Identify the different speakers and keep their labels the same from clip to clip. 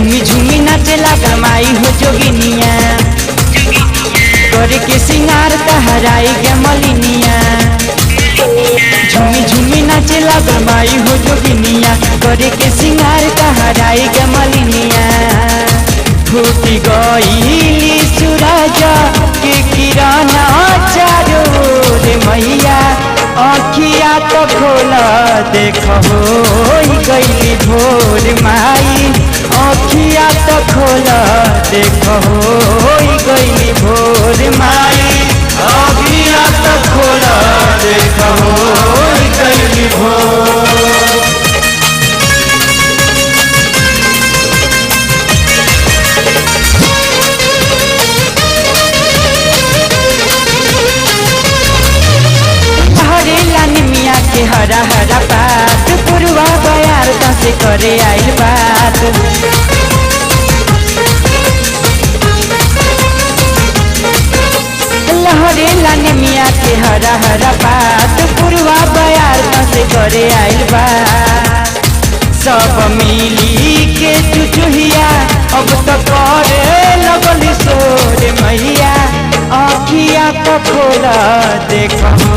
Speaker 1: झूमी झूमी नाचे लागल माई हो जोगिनिया, करे के सिंगार तहराई के मलिनिया। झूमी झूमी नाचे लागल माई हो जोगिनिया, करे के सिंगार तहराई के मलिनिया। फूटी गईली सूरज के किरण चारो रे मैया, आँखिया तो खोला देख हो गईली भोर माई, आँखिया तो खोला देख हो गईली भोर माई, आँखिया तो खोला देख हो गईली भोर। के हरा हरा बात पुरवा बयार से करे आइल बात। लहरे लाने मिया के हरा हरा बात पुरवा बयार से करे आइल बात। सब मिली के चुचुहिया अब तो करे लगल सोर मैया, आँखिया तो खोला देख हो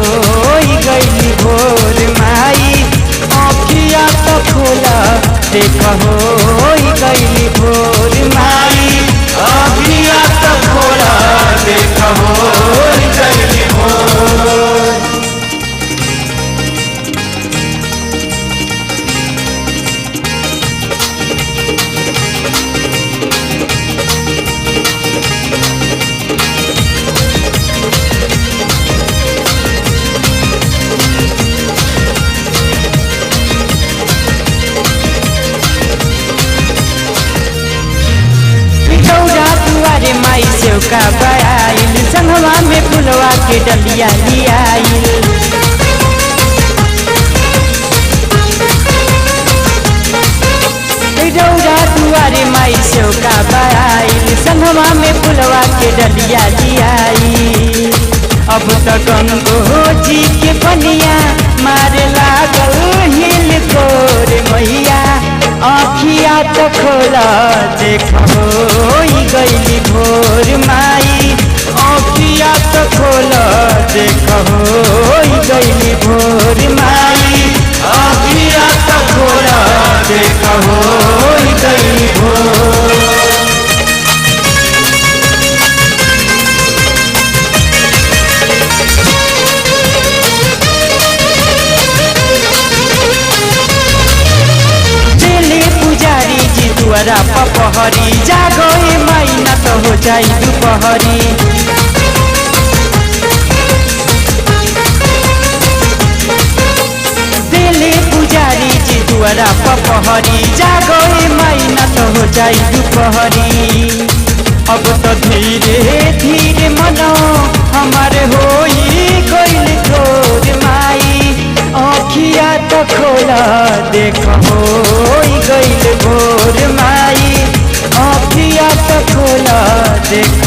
Speaker 1: गईली भोर माई, आँखिया तो खोला देख हो गईली भोर माई, आँखिया तो खोला देख हो गईली भोर। माई सेवका बयाइल संगवा में फुलवा के डलिया लियाइल। रौरा दुआरे माई सेवका बयाइल संगवा में फुलवा के डलिया लियाइल। अब तो गंगो जी के पनिया मारे लागल हिल तोर मैया, आँखिया तो खोला देख हो गईली भोर माई, आँखिया तो खोला देख हो गईली भोर माई, आँखिया तो खोला देख हो गईली भोर। दुआरा पपहरी जागो मैना तो हो जाई दुपहरी। दिले पुजारी जी दुआरा पपहरी जागो मैना तो हो जाई दुपहरी। अब तो धीरे धीरे मनो हमारे होई गइल थोर माई, आँखिया तो खोला देख हो गइल भोर माई, आँखिया तो खोला देख